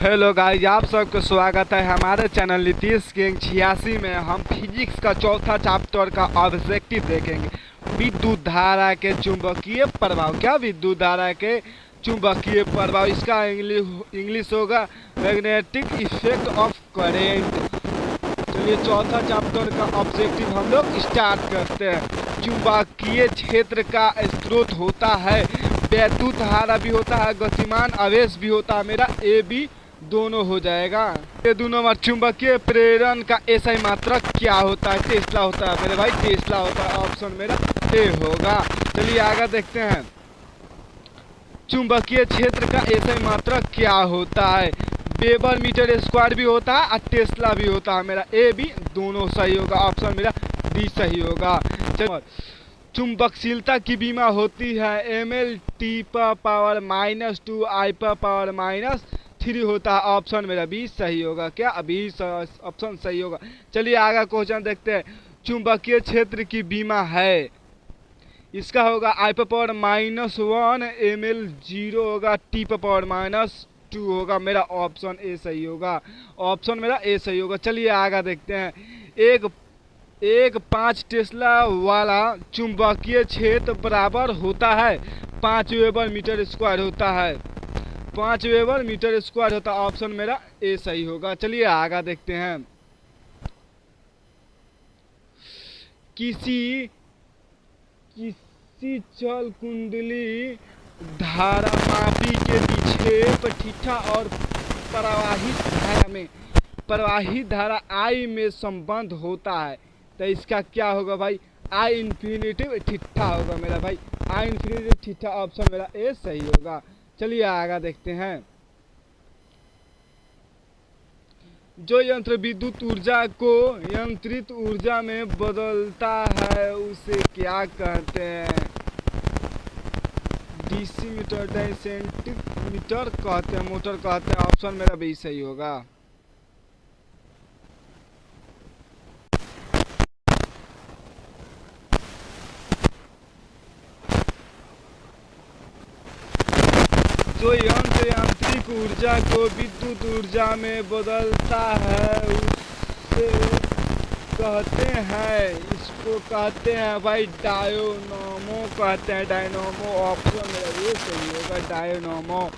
Hello guys, आप सबका स्वागत है हमारे चैनल नीतीश किंग 86 में। हम फिजिक्स का चौथा चैप्टर का ऑब्जेक्टिव देखेंगे। विद्युत धारा के चुंबकीय प्रभाव। क्या विद्युत धारा के चुंबकीय प्रभाव, इसका इंग्लिश होगा मैग्नेटिक इफेक्ट ऑफ करेंट। चलिए चौथा चैप्टर का ऑब्जेक्टिव हम लोग स्टार्ट करते हैं। चुंबकीय क्षेत्र का स्रोत होता है, वैद्युत धारा भी होता है, गतिमान आवेश भी होता है। मेरा ए बी दोनों हो जाएगा। ये दोनों में चुंबकीय प्रेरण का एसआई मात्रक क्या होता है? टेस्ला होता है मेरे भाई, टेस्ला होता है। ऑप्शन मेरा ए होगा। चलिए आगे देखते हैं। चुंबकीय क्षेत्र का एसआई मात्रक क्या होता है? वेबर मीटर स्क्वायर भी होता है और टेस्ला भी होता है। मेरा ए बी दोनों सही होगा। ऑप्शन मेरा डी सही होगा। चलिए चुंबकशीलता की बीमा होती है एम एल टी पर पावर -2 आई पर पावर -3 होता है। ऑप्शन मेरा बी सही होगा। क्या अभी ऑप्शन सही होगा। चलिए आगे क्वेश्चन देखते हैं। चुंबकीय क्षेत्र की बीमा है, इसका होगा आई पर पावर -1 एम एल 0 होगा, टी पर पावर -2 होगा। मेरा ऑप्शन ए सही होगा। ऑप्शन मेरा ए सही होगा। चलिए आगे देखते हैं। एक 5 टेस्ला वाला चुंबकीय क्षेत्र बराबर होता है 5 वेबर मीटर स्क्वायर होता है। 5 वेबर मीटर स्क्वायर होता है। ऑप्शन मेरा ए सही होगा। चलिए आगे देखते हैं। किसी किसी चल कुंडली धारामापी के विक्षेप थीटा और प्रवाहित धारा आई में संबंध होता है, तो इसका क्या होगा भाई? आई इन्फिनिटिव थीटा होगा मेरा भाई। आई इन्फिनिटिव थीटा। ऑप्शन मेरा ए सही होगा। चलिए आगे देखते हैं। जो यंत्र विद्युत ऊर्जा को यांत्रिक ऊर्जा में बदलता है उसे क्या कहते हैं? डीसी मीटर, सेंटीमीटर कहते हैं, मोटर कहते हैं। ऑप्शन मेरा भी सही होगा। जो यंत्र यांत्रिक ऊर्जा को विद्युत ऊर्जा में बदलता है उसे कहते हैं, इसको कहते हैं भाई डायनोमो कहते हैं। डायनोमो। ऑप्शन मेरा ये सही होगा, डायनोमो।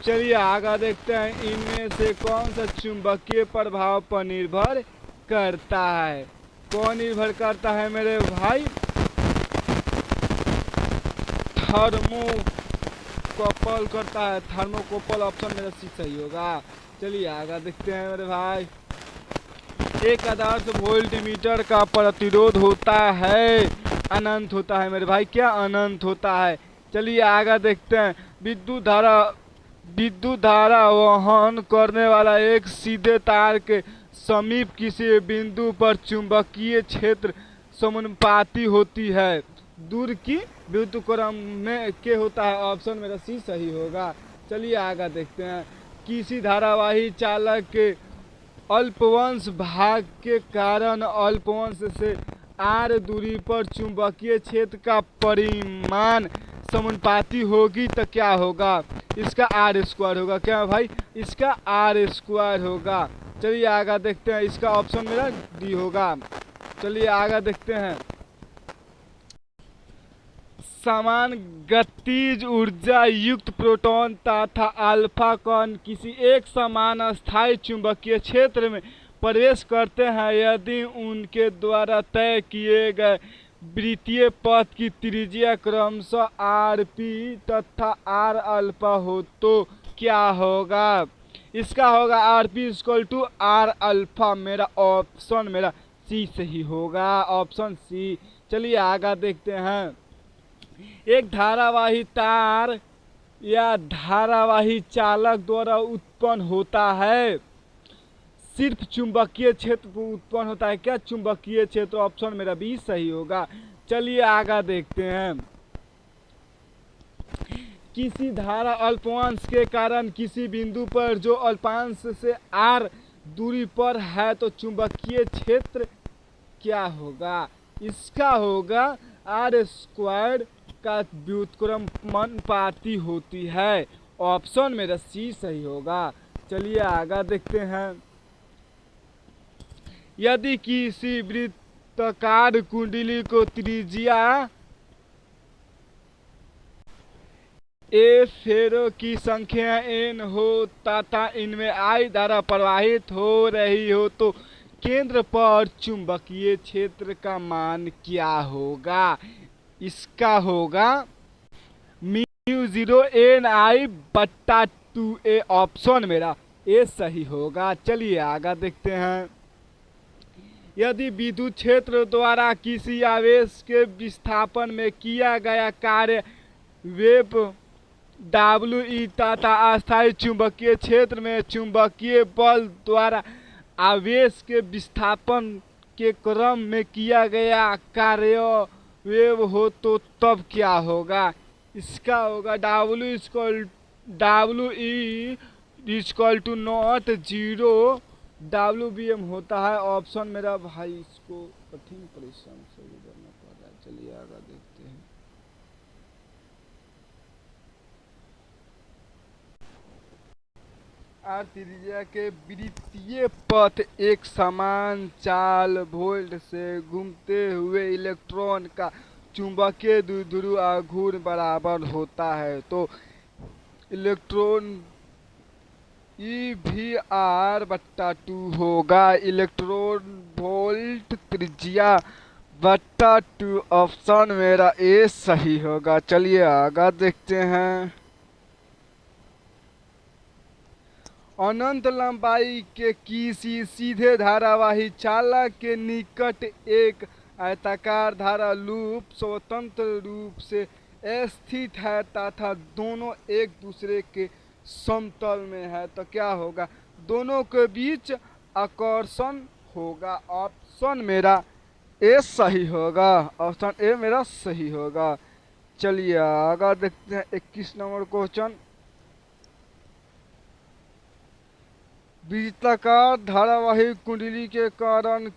चलिए आगे देखते हैं। इनमें से कौन सा चुंबकीय प्रभाव पर निर्भर करता है? कौन निर्भर करता है मेरे भाई? थर्मोकपल करता है, थर्मोकपल। ऑप्शन मेरा सी सही होगा। चलिए आगे देखते हैं मेरे भाई। एक आदर्श वोल्टमीटर का प्रतिरोध होता है अनंत होता है मेरे भाई। क्या अनंत होता है? चलिए आगे देखते हैं। विद्युत धारा वहन करने वाला एक सीधे तार के समीप किसी बिंदु पर चुंबकीय क्षेत्र समानुपाती होती है। दूर की विद्युत क्रम में के होता है। ऑप्शन मेरा सी सही होगा। चलिए आगे देखते हैं। किसी धारावाही चालक के अल्पवंश भाग के कारण अल्पवंश से आर दूरी पर चुंबकीय क्षेत्र का परिमाण समानुपाती होगी तो क्या होगा? इसका आर स्क्वायर होगा। क्या भाई? इसका आर स्क्वायर होगा। चलिए आगे देखते हैं। इसका ऑप्शन मेरा डी होगा। चलिए आगे देखते हैं। समान गतिज ऊर्जा युक्त प्रोटॉन तथा अल्फा कण किसी एक समान स्थायी चुंबकीय क्षेत्र में प्रवेश करते हैं यदि उनके द्वारा तय किए गए वृत्तीय पथ की त्रिज्या क्रमशः आर पी तथा आर अल्फा हो तो क्या होगा? इसका होगा R P equal to R alpha. मेरा ऑप्शन मेरा सी सही होगा। Option C. चलिए आगे देखते हैं। एक धारावाही तार या धारावाही चालक द्वारा उत्पन्न होता है, सिर्फ चुंबकीय क्षेत्र उत्पन्न होता है। क्या चुंबकीय क्षेत्र? ऑप्शन मेरा बी सही होगा। चलिए आगे देखते हैं। किसी धारा अल्पवंश के कारण किसी बिंदु पर जो अल्पांश से आर दूरी पर है तो चुंबकीय क्षेत्र क्या होगा? इसका होगा आर स्क्वायर का व्युत्क्रमानुपाती होती है। ऑप्शन मेरा सी सही होगा। चलिए आगे देखते हैं। यदि किसी वृत्ताकार कुंडली को त्रिज्या ए फेरो की संख्या n हो तथा इनमें I धारा प्रवाहित हो रही हो तो केंद्र पर चुंबकीय क्षेत्र का मान क्या होगा? इसका होगा म्यू 0 NI बट्टा 2a। ऑप्शन मेरा ए सही होगा। चलिए आगे देखते हैं। यदि विद्युत क्षेत्र द्वारा किसी आवेश के विस्थापन में किया गया कार्य वेब WE तथा अस्थायी चुंबकीय क्षेत्र में चुंबकीय बल द्वारा आवेश के विस्थापन के क्रम में किया गया कार्य वेव हो तो तब क्या होगा? इसका होगा WE equal to not 0 WBM होता है। ऑप्शन मेरा भाई, इसको कठिन परिश्रम से गुजरना पड़ रहा है। चलिए आगे देखते हैं। आर त्रिज्या के वृत्तीय पथ एक समान चाल वोल्ट से घूमते हुए इलेक्ट्रॉन का चुंबकीय द्विध्रुव आघूर्ण बराबर होता है तो इलेक्ट्रॉन EVR बट्टा 2 होगा। इलेक्ट्रॉन वोल्ट त्रिज्या बट्टा 2। ऑप्शन मेरा ए सही होगा। चलिए आगे देखते हैं। अनंत लंबाई के किसी सीधे धारावाही चालक के निकट एक आयताकार धारा लूप स्वतंत्र रूप से स्थित है तथा दोनों एक दूसरे के समतल में है तो क्या होगा? दोनों के बीच आकर्षण होगा। ऑप्शन मेरा ए सही होगा। ऑप्शन ए मेरा सही होगा। चलिए आगे देखते हैं 21 नंबर क्वेश्चन। वृत्ताकार धारावाही कुंडली के कारण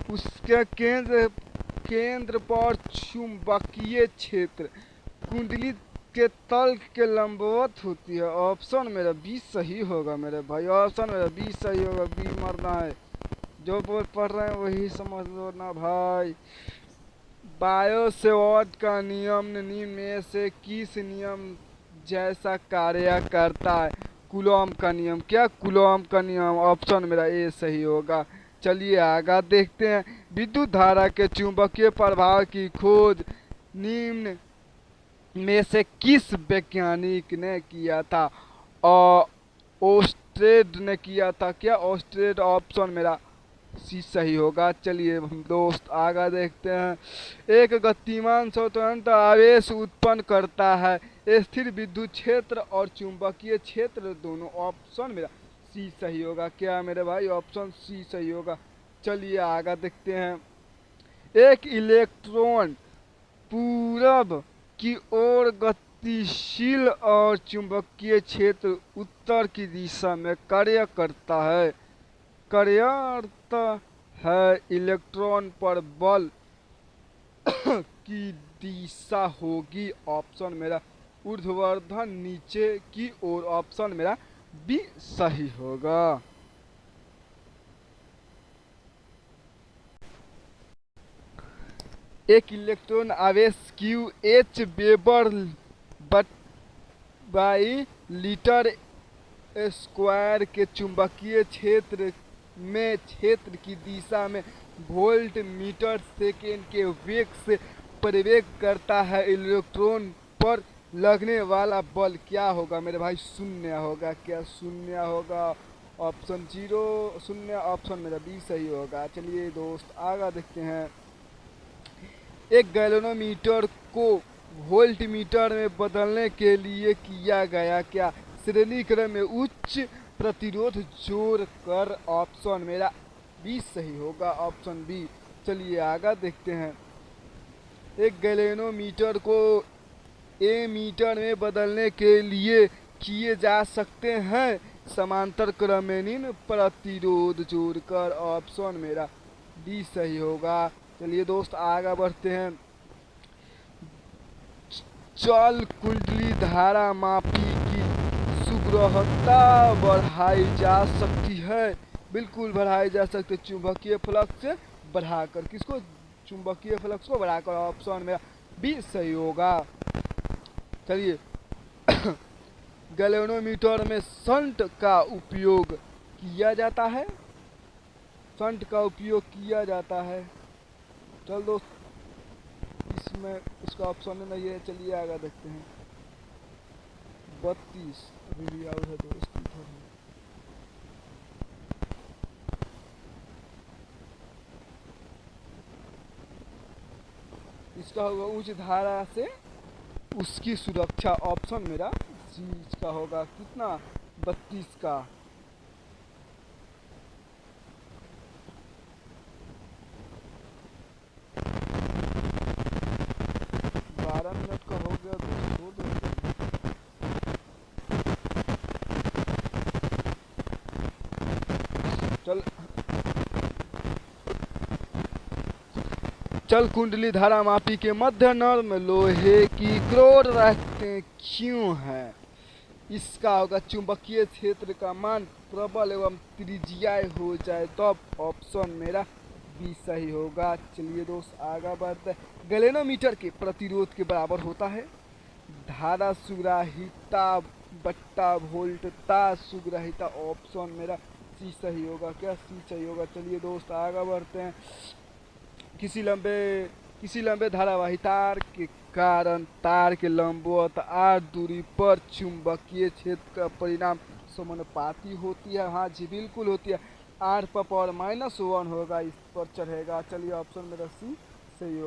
उसके केंद्र पर चुंबकीय क्षेत्र कुंडली के तल के लंबवत होती है। ऑप्शन मेरा बी सही होगा मेरे भाई। ऑप्शन मेरा बी सही होगा। बी मरना है, जो पढ़ रहे हैं वही समझ लो ना भाई। बायो सेवर्ट का नियम निम्न में से किस नियम जैसा कार्य करता है? कूलॉम का नियम। क्या कूलॉम का नियम? ऑप्शन मेरा ए सही होगा। चलिए आगे देखते हैं। विद्युत धारा के चुंबकीय प्रभाव की खोज निम्न में से किस वैज्ञानिक ने किया था? ओस्टेड ने किया था। क्या ओस्टेड? ऑप्शन मेरा सी सही होगा। चलिए हम दोस्त आगे देखते हैं। एक गतिमान स्वतंत्र आवेश उत्पन्न करता है स्थिर विद्युत क्षेत्र और चुंबकीय क्षेत्र दोनों। ऑप्शन मेरा सी सही होगा। क्या मेरे भाई? ऑप्शन सी सही होगा। चलिए आगे देखते हैं। एक इलेक्ट्रॉन पूरब की ओर गतिशील और चुंबकीय क्षेत्र उत्तर की दिशा में कार्य करता है। इलेक्ट्रॉन पर बल की दिशा होगी। ऑप्शन मेरा ऊर्ध्वाधर नीचे की ओर। ऑप्शन मेरा बी सही होगा। एक इलेक्ट्रॉन आवेश QH weber by litre square के चुंबकीय क्षेत्र में क्षेत्र की दिशा में वोल्ट मीटर सेकेंड के वेग से प्रवेग करता है। इलेक्ट्रॉन पर लगने वाला बल क्या होगा मेरे भाई? शून्य होगा। क्या शून्य होगा? ऑप्शन 0 शून्य। ऑप्शन मेरा बी सही होगा। चलिए दोस्त आगे देखते हैं। एक गैल्वेनोमीटर को वोल्टमीटर में बदलने के लिए किया गया क्या? श्रेणी क्रम में उच्च प्रतिरोध जोड़ कर। ऑप्शन मेरा बी सही होगा। Option B. चलिए आगे देखते हैं। एक गैल्वेनोमीटर को एमीटर में बदलने के लिए किए जा सकते हैं समांतर क्रम में निम्न प्रतिरोध जोड़कर। ऑप्शन मेरा डी सही होगा। चलिए दोस्त आगे बढ़ते हैं। चल कुंडली धारा मापी की अनुग्रहता बढ़ाई जा सकती है, बिल्कुल बढ़ाई जा सकती है चुंबकीय फ्लक्स से बढ़ाकर। किसको? चुंबकीय फ्लक्स को बढ़ाकर। ऑप्शन मेरा बी सही होगा। चलिए गैल्वेनोमीटर में शंट का उपयोग किया जाता है। शंट का उपयोग किया जाता है। चल दोस्त, इसमें इसका ऑप्शन नहीं है। चलिए आगे देखते हैं। 32 अभी भी आउट है दोस्त इधर है। इसका होगा उच्च धारा से उसकी सुरक्षा। ऑप्शन मेरा सी इसका होगा। कितना? 32 का। 12 मिनट का हो गया तो छोड़ दो। चल चल कुंडली धारा मापी के मध्य नर्म लोहे की ग्रोड रखते क्यों है? इसका होगा चुंबकीय क्षेत्र का मान प्रबल एवं त्रिज्याय हो जाए तब। ऑप्शन मेरा बी सही होगा। चलिए दोस्त आगे बढ़ते हैं। गैल्वेनोमीटर के प्रतिरोध के बराबर होता है धारा सुग्राहिता बट्टा वोल्टता सुग्राहिता। ऑप्शन मेरा सी सही होगा। क्या सी सही होगा? चलिए दोस्त आगे बढ़ते हैं। किसी लंबे धारावाही तार के कारण तार के लंबवत आर दूरी पर चुंबकीय क्षेत्र का परिणाम समानुपाती होती है। हाँ जी बिल्कुल होती है। आर पर पावर -1 होगा, इस पर चढ़ेगा। चलिए ऑप्शन मेरा सी सही होगा।